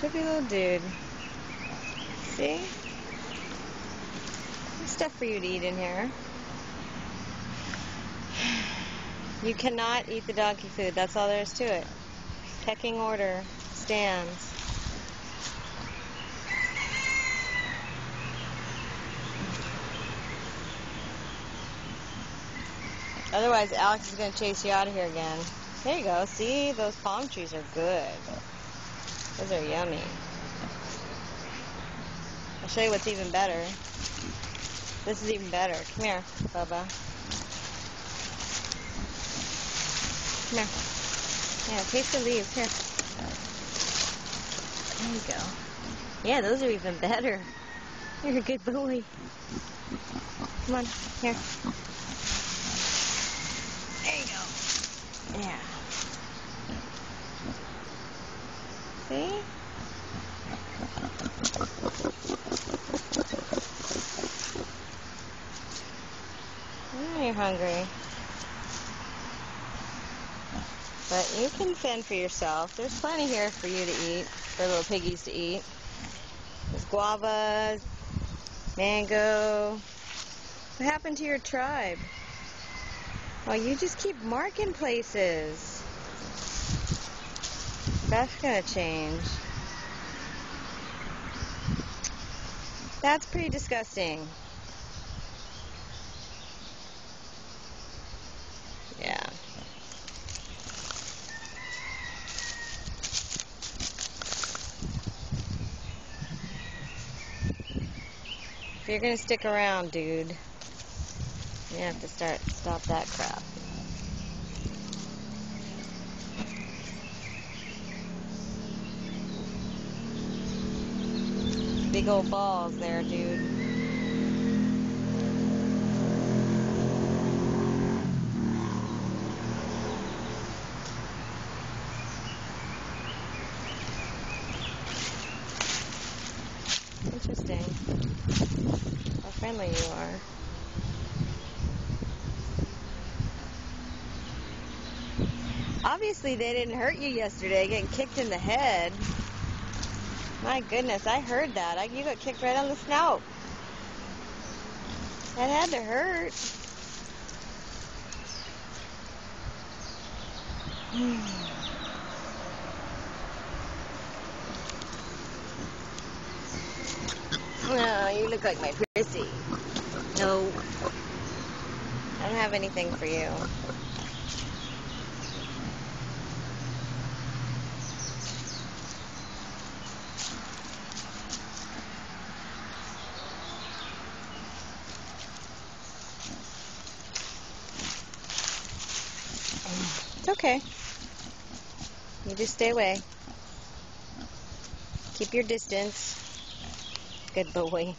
Chubby little dude. See? There's stuff for you to eat in here. You cannot eat the donkey food. That's all there is to it. Pecking order stands. Otherwise, Alex is going to chase you out of here again. There you go. See? Those palm trees are good. Those are yummy. I'll show you what's even better. This is even better. Come here, Bubba. Come here. Yeah, taste the leaves. Here. There you go. Yeah, those are even better. You're a good boy. Come on. Here. There you go. Yeah. See? Oh, you're hungry. But you can fend for yourself. There's plenty here for you to eat, for little piggies to eat. There's guavas, mango. What happened to your tribe? Well, you just keep marking places. That's gonna change. That's pretty disgusting. Yeah. If you're gonna stick around, dude, you have to stop that crap. Big old balls there, dude. Interesting. How friendly you are. Obviously they didn't hurt you yesterday, getting kicked in the head. My goodness, I heard that. You got kicked right on the snout. That had to hurt. Oh, you look like my prissy. No. I don't have anything for you. It's okay. You just stay away. Keep your distance. Good boy.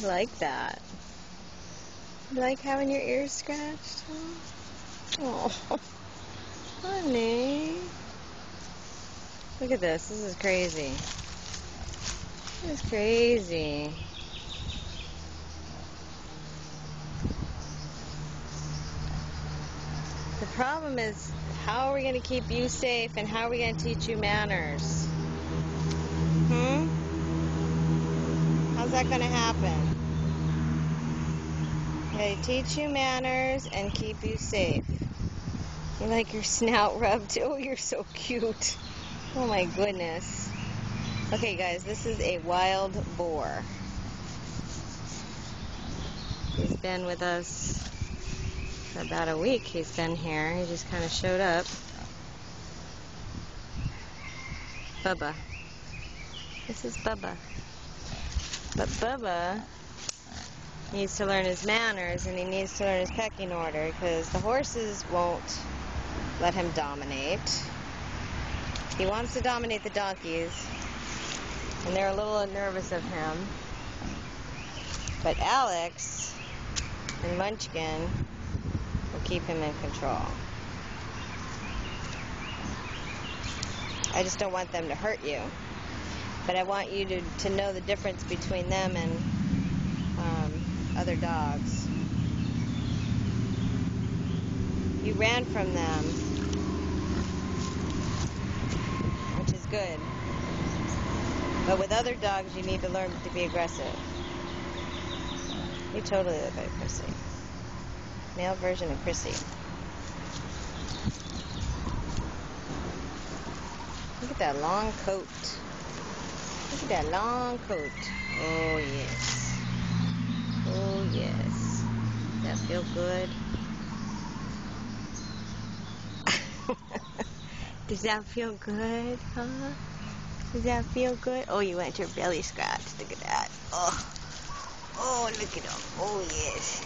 Like that. You like having your ears scratched? Oh, honey. Look at this. This is crazy. This is crazy. The problem is, how are we going to keep you safe and how are we going to teach you manners? How's that going to happen? Okay, teach you manners and keep you safe. You like your snout rubbed? Oh, you're so cute. Oh my goodness. Okay guys, this is a wild boar. He's been with us for about a week. He's been here. He just kind of showed up. Bubba. This is Bubba. But Bubba needs to learn his manners and he needs to learn his pecking order because the horses won't let him dominate. He wants to dominate the donkeys and they're a little nervous of him. But Alex and Munchkin will keep him in control. I just don't want them to hurt you. But I want you to know the difference between them and other dogs. ran from them, which is good. But with other dogs, you need to learn to be aggressive. You totally look like Chrissy. Male version of Chrissy. Look at that long coat. Look at that long coat. Oh, yes. Oh, yes. Does that feel good? Does that feel good, huh? Does that feel good? Oh, you went your belly scratch. Look at that. Oh. Oh, look at him. Oh, yes.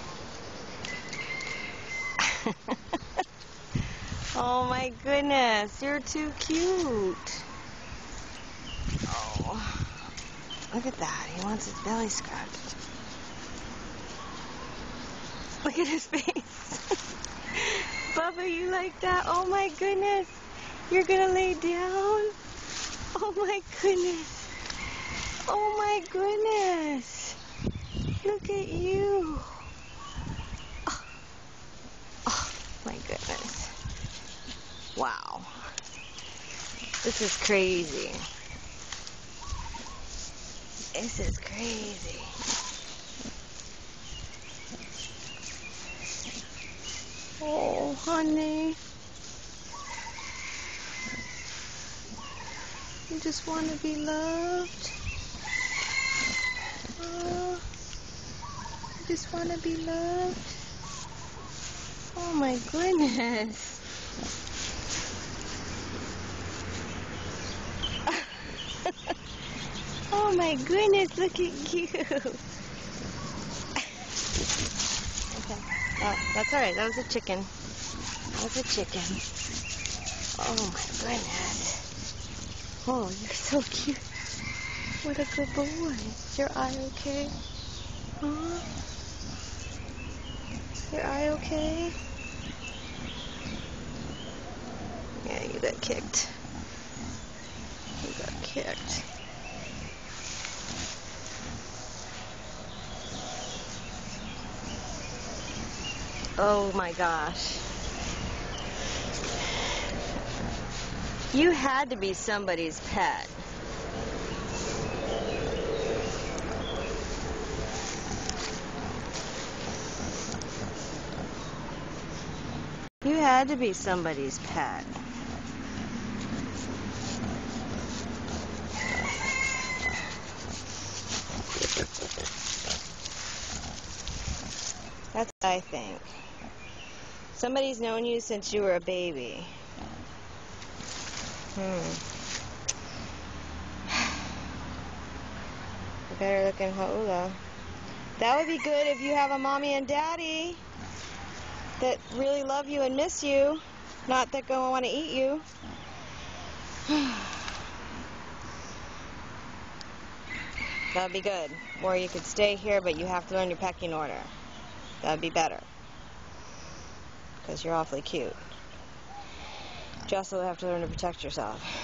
Oh, my goodness. You're too cute. Oh. Look at that. He wants his belly scratched. Look at his face. Bubba, you like that? Oh, my goodness. You're going to lay down? Oh, my goodness. Oh, my goodness. Look at you. Oh, oh my goodness. Wow. This is crazy. This is crazy. Oh, honey. You just want to be loved? Oh, you just want to be loved? Oh my goodness. Oh my goodness, look at you. Okay. Oh, that's alright. That was a chicken. That was a chicken. Oh my goodness. Oh, you're so cute. What a good boy. Is your eye okay? Huh? Your eye okay? Yeah, you got kicked. You got kicked. Oh my gosh. You had to be somebody's pet. You had to be somebody's pet. That's what I think. Somebody's known you since you were a baby. You better look in Hau'ula. That would be good if you have a mommy and daddy that really love you and miss you, not that go want to eat you. That would be good. Or you could stay here, but you have to learn your pecking order. That would be better. Because you're awfully cute. You also have to learn to protect yourself.